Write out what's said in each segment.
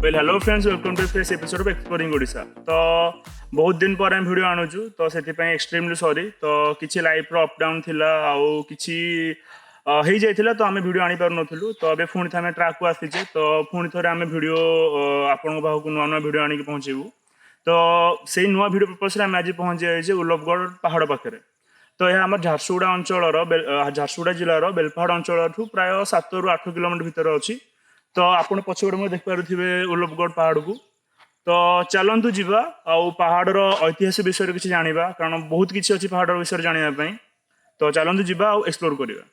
Well hello friends welcome to fresh episode of exploring Odisha. तो बहुत दिन पर हम वीडियो आणुचु तो से एक्सट्रीमली सॉरी। तो किसी लाइफ रो अप डाउन थिला आउ किसी हो जाइथिला तो आम वीडियो आनी पार नथिलु। तो अबे पुणी थे ट्रैक को आसीचे तो पुणी थोड़े आम वीडियो आपण पाखक नुआ नुआ वीडियो आनिक पहुँचेबू। तो से नुआ वीडियो पर्पस आम आज पहुँची जाइए उल्लभगढ़ पहाड़ पाखे। तो यह आम झारसुगुड़ा अंचल झारसुगुड़ा जिलार बेलपहाड़ अंचल प्राय 7 ରୁ 8 किलोमीटर भितर अच्छी। तो आपण पछपटे देखिपे उल्लभगढ़ पहाड़ को। तो चलतु जीवा आउ पहाड़ ऐतिहासिक विषय किसी जाना कारण बहुत किसी अच्छी पहाड़ विषय जानापी। तो चलतु जीवा आउ एक्सप्लोर करवा।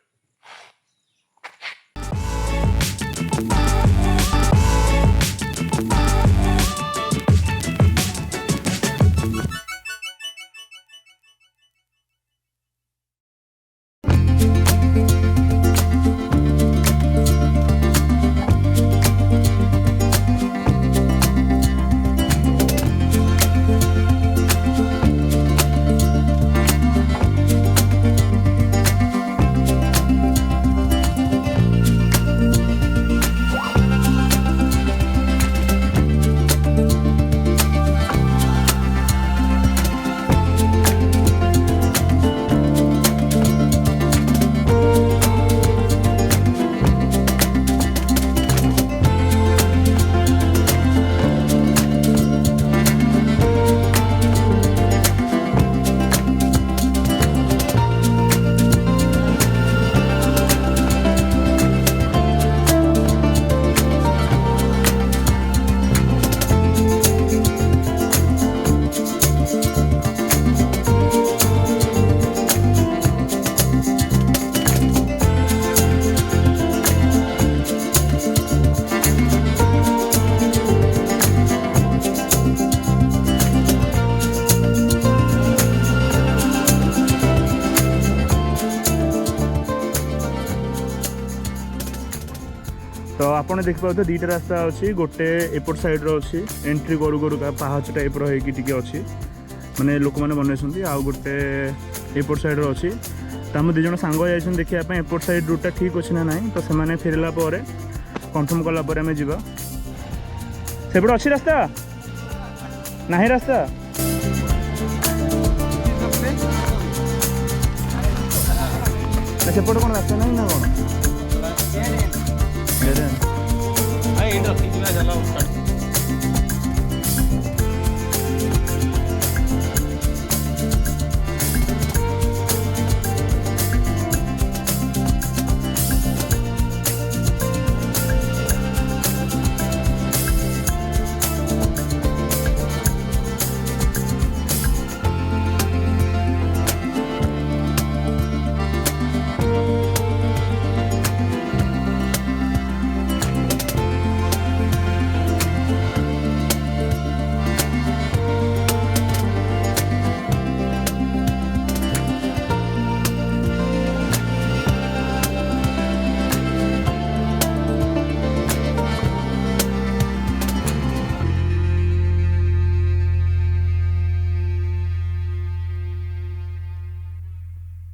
तो आपने देखिए दुईटा रास्ता अच्छी गोटे एपट साइड अच्छी एंट्री करू करू का पहाच टाइप रही अच्छी माने लोक मैंने बनई आउ गोटे एपट साइड अच्छी। तो आम दुज सांग जाइए देखा एपट साइड रूटा ठीक अच्छी ना ना। तो से फेरला कन्फर्म कलापर आम जा सेपटे अच्छी रास्ता ना रास्ता सेपटे कौन रास्ता नहीं ना कौन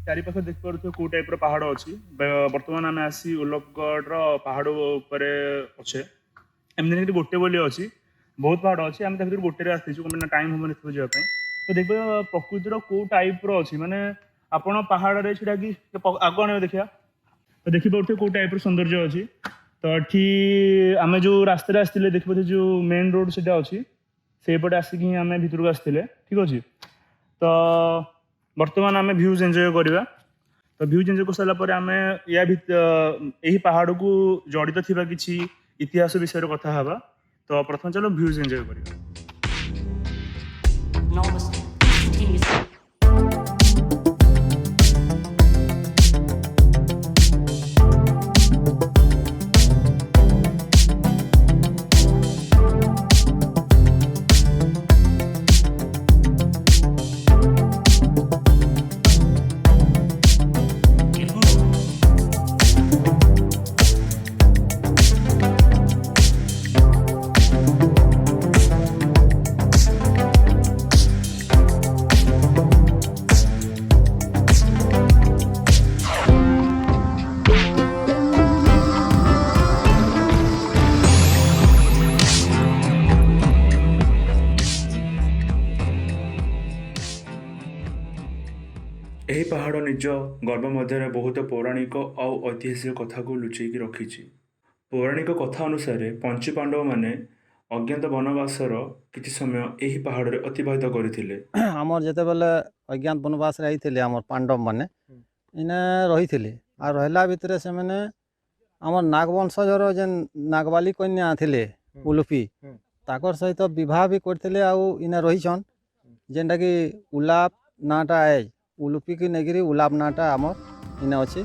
चारिपाख देख पारे कौ टाइप पहाड़ अच्छी। बर्तमान आम आसी उल्लभगढ़ पहाड़ उपर अच्छे एमती गोटे बोली अच्छी बहुत पहाड़ अच्छी आम गोटे आसीचु कम टाइम हम जावाई। तो देख प्रकृतिर कौ टाइप अच्छी माने आपण पहाड़ छुड़ा कि आग आने देखा। तो देखिए कौ टाइप सौंदर्य अच्छी। तो ये आम जो रास्ते आसते देखिए जो मेन रोड से अच्छी से पटे आसिक आम भितर को आसते ठीक अच्छे। तो बर्तमान आम भ्यूज एंजॉय करवा। तो भ्यूज एंजॉय कर सारापर आम या यही पहाड़ को जड़ित थिबा किछि इतिहास विषय कथा हवा। तो प्रथम चलो भ्यूज एंजॉय करवा। ଏହି ପାହାଡ଼ ନିଜ ଗର୍ଭ ମଧ୍ୟରେ ବହୁତ ପୌରାଣିକ ଆଉ ଐତିହାସିକ କଥାକୁ ଲୁଚେଇକି ରଖିଛି। ପୌରାଣିକ କଥା ଅନୁସାରେ ପଞ୍ଚୁ ପାଣ୍ଡବମାନେ ଅଜ୍ଞାତ ବନବାସର କିଛି ସମୟ ଏହି ପାହାଡ଼ରେ ଅତିବାହିତ କରିଥିଲେ। ଆମର ଯେତେବେଳେ ଅଜ୍ଞାତ ବନବାସରେ ଆଇଥିଲେ ଆମର ପାଣ୍ଡବ ମାନେ ଇନେ ରହିଥିଲେ ଆଉ ରହିଲା ଭିତରେ ସେମାନେ ଆମର ନାଗବଂଶଜର ଯେନ୍ ନାଗବାଲି କନ୍ୟା ଥିଲେ ଉଲୁପି ତାକର ସହିତ ବିବାହ ବି କରିଥିଲେ ଆଉ ଇନେ ରହିଛନ୍ ଯେନ୍ଟାକି ଉଲାପ ନାଁଟା ଆଏ ଉଲୁପିକି ନେଇକିରି ଉଲାପ ନାଁଟା ଆମର ଇନେ ଅଛି।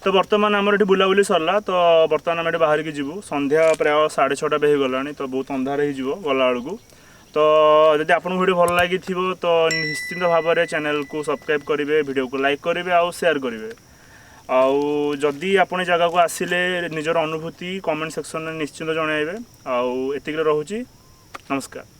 तो बर्तमान आमर ये बुलाबुली सरला तो बर्तमान आम ये बाहर की जीवु संध्या प्राय 6:30 भी होगला तो बहुत अंधार हो गला बेलू तो जदि आपको वीडियो भल लगी तो निश्चिंत भाव में चैनल को सब्सक्राइब करेंगे वीडियो को लाइक करेंगे आउ शेयर करेंगे आउ जदि आपने जगह को आसिले निजर अनुभूति कमेंट सेक्शन में निश्चिंत जनइबे आउ एतिक रोचे नमस्कार।